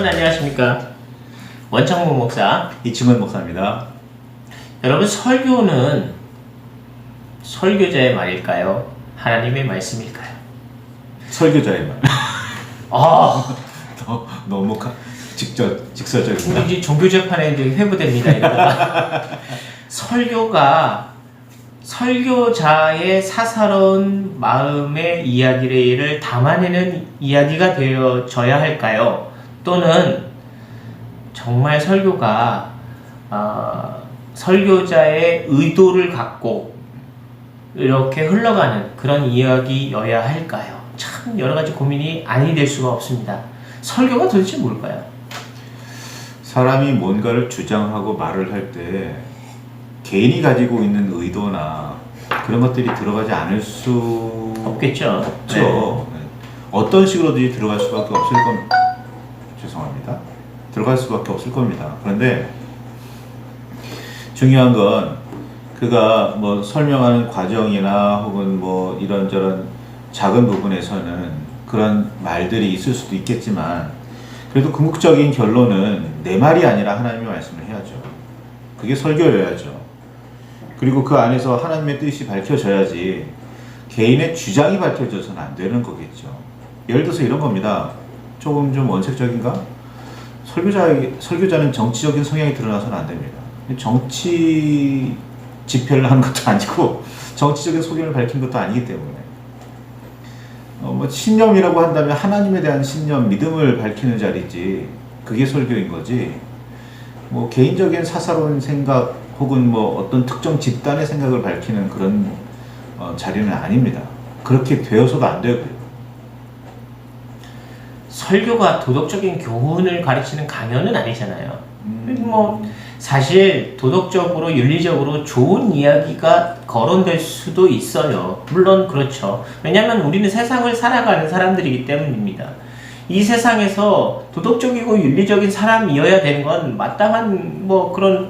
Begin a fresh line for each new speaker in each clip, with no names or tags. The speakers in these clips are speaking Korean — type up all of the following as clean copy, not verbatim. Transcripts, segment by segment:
여러분 안녕하십니까? 원창모 목사
이충원 목사입니다.
여러분, 설교는 설교자의 말일까요? 하나님의 말씀일까요?
설교자의 말. 너무 직설적입니다.
우리 종교 재판에 이제 회부됩니다. 이러다가. 설교가 설교자의 사사로운 마음의 이야기를 담아내는 이야기가 되어져야 할까요? 또는 정말 설교가 설교자의 의도를 갖고 이렇게 흘러가는 그런 이야기여야 할까요? 참 여러가지 고민이 아니 될 수가 없습니다. 설교가 도대체 뭘까요?
사람이 뭔가를 주장하고 말을 할 때 개인이 가지고 있는 의도나 그런 것들이 들어가지 않을 수
없겠죠.
없죠. 네. 어떤 식으로든지 들어갈 수밖에 없을 겁니다. 죄송합니다. 들어갈 수밖에 없을 겁니다. 그런데 중요한 건 그가 뭐 설명하는 과정이나 혹은 뭐 이런저런 작은 부분에서는 그런 말들이 있을 수도 있겠지만 그래도 궁극적인 결론은 내 말이 아니라 하나님의 말씀을 해야죠. 그게 설교여야죠. 그리고 그 안에서 하나님의 뜻이 밝혀져야지 개인의 주장이 밝혀져서는 안 되는 거겠죠. 예를 들어서 이런 겁니다. 조금 좀 원색적인가? 설교자는 정치적인 성향이 드러나서는 안 됩니다. 정치 집회를 하는 것도 아니고 정치적인 소견을 밝힌 것도 아니기 때문에 뭐 신념이라고 한다면 하나님에 대한 신념, 믿음을 밝히는 자리지 그게 설교인 거지 뭐 개인적인 사사로운 생각 혹은 뭐 어떤 특정 집단의 생각을 밝히는 그런 자리는 아닙니다. 그렇게 되어서도 안 되고요.
설교가 도덕적인 교훈을 가르치는 강연은 아니잖아요. 뭐 사실 도덕적으로 윤리적으로 좋은 이야기가 거론될 수도 있어요. 물론 그렇죠. 왜냐하면 우리는 세상을 살아가는 사람들이기 때문입니다. 이 세상에서 도덕적이고 윤리적인 사람이어야 되는 건 마땅한 뭐 그런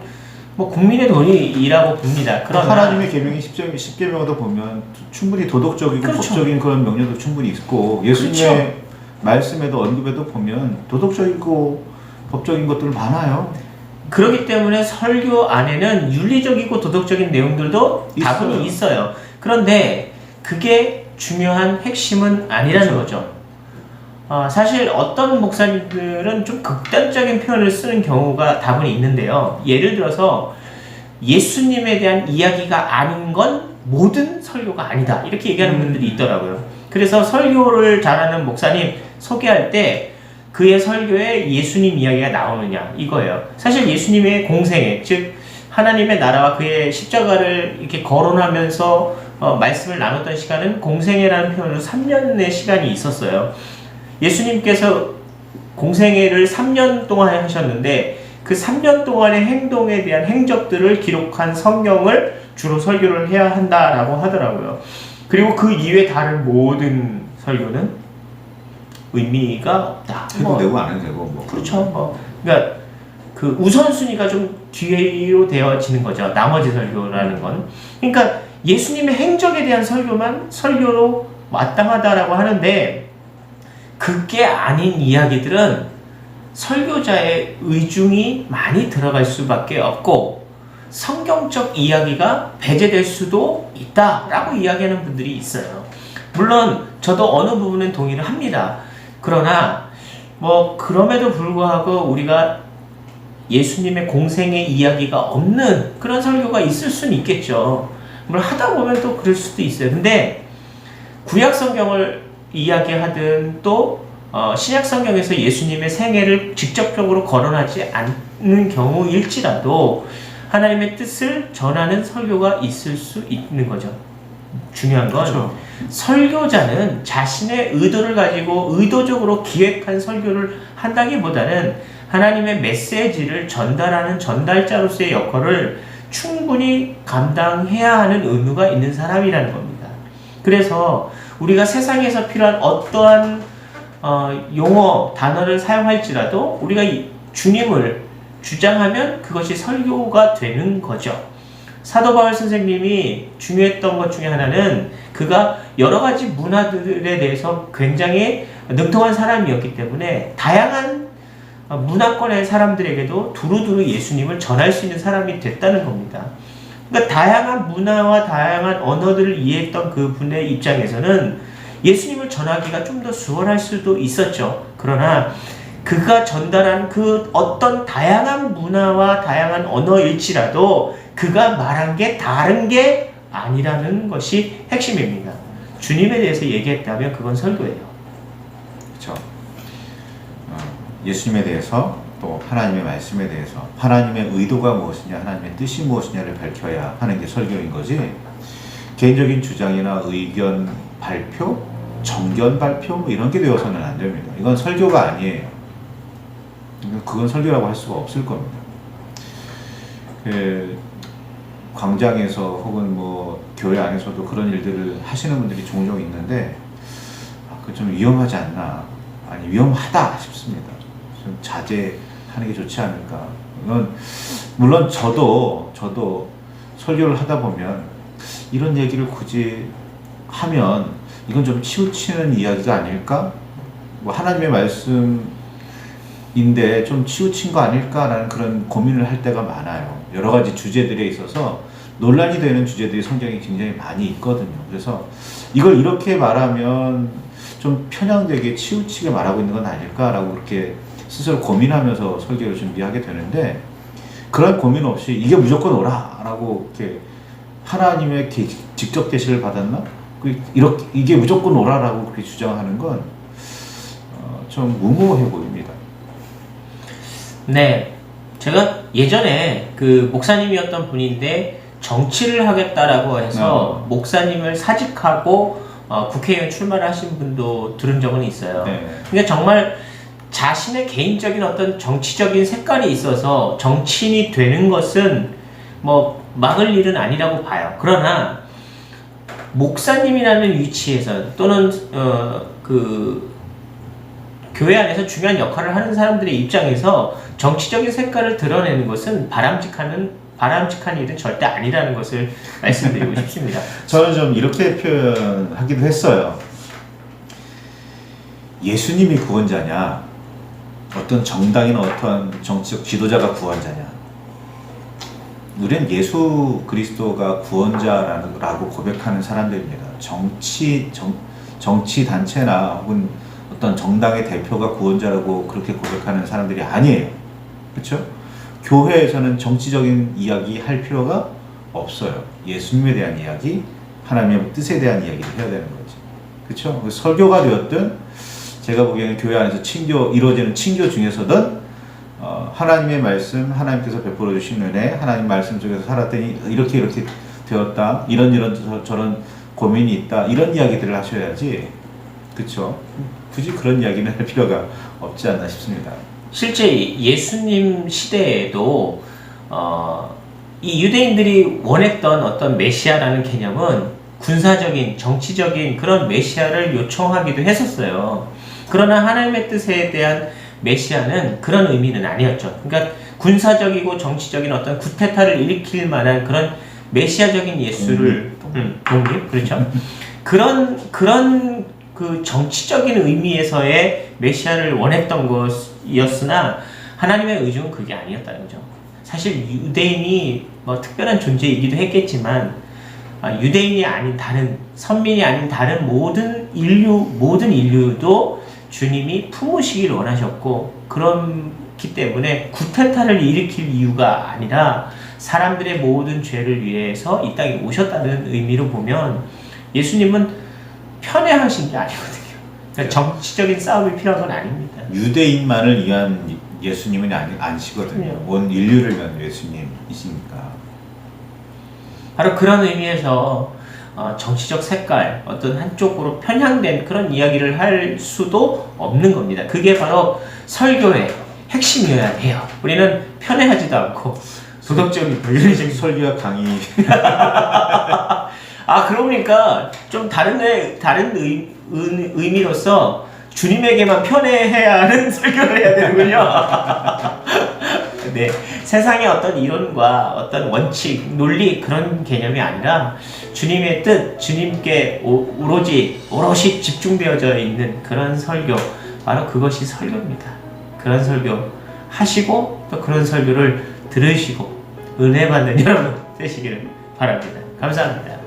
뭐 국민의 도리라고 봅니다. 그러나
하나님의 계명이 10계명도 보면 충분히 도덕적이고
그렇죠.
법적인 그런 명령도 충분히 있고 예수님의
그렇죠.
말씀에도 언급에도 보면 도덕적이고 법적인 것들 많아요.
그렇기 때문에 설교 안에는 윤리적이고 도덕적인 내용들도 다분히 있어요. 그런데 그게 중요한 핵심은 아니라는
그렇죠.
거죠. 사실 어떤 목사님들은 좀 극단적인 표현을 쓰는 경우가 다분히 있는데요. 예를 들어서 예수님에 대한 이야기가 아닌 건 모든 설교가 아니다. 이렇게 얘기하는 분들이 있더라고요. 그래서 설교를 잘하는 목사님 소개할 때 그의 설교에 예수님 이야기가 나오느냐 이거예요. 사실 예수님의 공생애, 즉 하나님의 나라와 그의 십자가를 이렇게 거론하면서 말씀을 나눴던 시간은 공생애라는 표현으로 3년의 시간이 있었어요. 예수님께서 공생애를 3년 동안 하셨는데 그 3년 동안의 행동에 대한 행적들을 기록한 성경을 주로 설교를 해야 한다라고 하더라고요. 그리고 그 이외 다른 모든 설교는 의미가 없다.
해도 되고 안 해도 되고 뭐
그렇죠. 그러니까 그 우선순위가 좀 뒤로 되어지는 거죠. 나머지 설교라는 건. 그러니까 예수님의 행적에 대한 설교만 설교로 마땅하다라고 하는데 그게 아닌 이야기들은 설교자의 의중이 많이 들어갈 수밖에 없고 성경적 이야기가 배제될 수도 있다라고 이야기하는 분들이 있어요. 물론 저도 어느 부분은 동의를 합니다. 그러나 뭐 그럼에도 불구하고 우리가 예수님의 공생의 이야기가 없는 그런 설교가 있을 수는 있겠죠. 물론 하다 보면 또 그럴 수도 있어요. 근데 구약 성경을 이야기하든 또 신약 성경에서 예수님의 생애를 직접적으로 거론하지 않는 경우일지라도 하나님의 뜻을 전하는 설교가 있을 수 있는 거죠. 중요한 건
그렇죠.
설교자는 자신의 의도를 가지고 의도적으로 기획한 설교를 한다기보다는 하나님의 메시지를 전달하는 전달자로서의 역할을 충분히 감당해야 하는 의무가 있는 사람이라는 겁니다. 그래서 우리가 세상에서 필요한 어떠한 용어, 단어를 사용할지라도 우리가 주님을 주장하면 그것이 설교가 되는 거죠. 사도 바울 선생님이 중요했던 것 중에 하나는 그가 여러 가지 문화들에 대해서 굉장히 능통한 사람이었기 때문에 다양한 문화권의 사람들에게도 두루두루 예수님을 전할 수 있는 사람이 됐다는 겁니다. 그러니까 다양한 문화와 다양한 언어들을 이해했던 그분의 입장에서는 예수님을 전하기가 좀 더 수월할 수도 있었죠. 그러나 그가 전달한 그 어떤 다양한 문화와 다양한 언어일지라도 그가 말한 게 다른 게 아니라는 것이 핵심입니다. 주님에 대해서 얘기했다면 그건 설교예요.
그렇죠. 예수님에 대해서 또 하나님의 말씀에 대해서 하나님의 의도가 무엇이냐, 하나님의 뜻이 무엇이냐를 밝혀야 하는 게 설교인 거지, 개인적인 주장이나 의견 발표, 정견 발표 뭐 이런 게 되어서는 안 됩니다. 이건 설교가 아니에요. 그건 설교라고 할 수가 없을 겁니다. 광장에서 혹은 뭐 교회 안에서도 그런 일들을 하시는 분들이 종종 있는데 그 좀 위험하지 않나, 아니 위험하다 싶습니다. 좀 자제하는 게 좋지 않을까. 이건 물론 저도 설교를 하다 보면 이런 얘기를 굳이 하면 이건 좀 치우치는 이야기가 아닐까? 뭐 하나님의 말씀인데 좀 치우친 거 아닐까라는 그런 고민을 할 때가 많아요. 여러 가지 주제들에 있어서 논란이 되는 주제들이 성경에 굉장히 많이 있거든요. 그래서 이걸 이렇게 말하면 좀 편향되게 치우치게 말하고 있는 건 아닐까라고 그렇게 스스로 고민하면서 설교를 준비하게 되는데, 그런 고민 없이 이게 무조건 오라라고 이렇게 하나님의 직접 계시를 받았나? 이게 무조건 오라라고 그렇게 주장하는 건 좀 무모해 보입니다.
네, 제가 예전에 그 목사님이었던 분인데 정치를 하겠다라고 해서 목사님을 사직하고 국회의원 출마를 하신 분도 들은 적은 있어요.
네.
그러니까 정말 자신의 개인적인 어떤 정치적인 색깔이 있어서 정치인이 되는 것은 뭐 막을 일은 아니라고 봐요. 그러나 목사님이라는 위치에서 또는 그 교회 안에서 중요한 역할을 하는 사람들의 입장에서 정치적인 색깔을 드러내는 것은 바람직한 일은 절대 아니라는 것을 말씀드리고 싶습니다.
저는 좀 이렇게 표현하기도 했어요. 예수님이 구원자냐, 어떤 정당이나 어떤 정치적 지도자가 구원자냐. 우리는 예수 그리스도가 구원자라고 고백하는 사람들입니다. 정치 단체나 혹은 어떤 정당의 대표가 구원자라고 그렇게 고백하는 사람들이 아니에요. 그렇죠? 교회에서는 정치적인 이야기 할 필요가 없어요. 예수님에 대한 이야기, 하나님의 뜻에 대한 이야기를 해야 되는 거죠. 그렇죠? 설교가 되었든 제가 보기에는 교회 안에서 이루어지는 친교 중에서든 하나님의 말씀, 하나님께서 베풀어 주신 은혜, 하나님 말씀 속에서 살았더니 이렇게 되었다, 이런 저런 고민이 있다, 이런 이야기들을 하셔야지. 그렇죠? 굳이 그런 이야기는 할 필요가 없지 않나 싶습니다.
실제 예수님 시대에도 이 유대인들이 원했던 어떤 메시아라는 개념은 군사적인, 정치적인 그런 메시아를 요청하기도 했었어요. 그러나 하나님의 뜻에 대한 메시아는 그런 의미는 아니었죠. 그러니까 군사적이고 정치적인 어떤 쿠데타를 일으킬 만한 그런 메시아적인 예수를 독립? 그렇죠. 그런 그 정치적인 의미에서의 메시아를 원했던 것이었으나 하나님의 의중은 그게 아니었다는 거죠. 사실 유대인이 뭐 특별한 존재이기도 했겠지만 유대인이 아닌 다른 선민이 아닌 다른 모든 인류도 주님이 품으시길 원하셨고, 그렇기 때문에 쿠데타를 일으킬 이유가 아니라 사람들의 모든 죄를 위해서 이 땅에 오셨다는 의미로 보면 예수님은 편애하신 게 아니거든요. 그러니까 정치적인 싸움이 필요한 건 아닙니다.
유대인만을 위한 예수님은 아니시거든요. 온 인류를 위한 예수님이시니까.
바로 그런 의미에서 정치적 색깔, 어떤 한쪽으로 편향된 그런 이야기를 할 수도 없는 겁니다. 그게 바로 설교의 핵심이어야 해요. 우리는 편애하지도 않고 도덕적이고 윤리적인
설교와 강의.
그러니까 좀 다른 의미로서 주님에게만 편애해야 하는 설교를 해야 되는군요. 네, 세상의 어떤 이론과 어떤 원칙, 논리 그런 개념이 아니라 주님의 뜻, 주님께 오롯이 집중되어져 있는 그런 설교, 바로 그것이 설교입니다. 그런 설교 하시고 또 그런 설교를 들으시고 은혜 받는 여러분 되시기를 바랍니다. 감사합니다.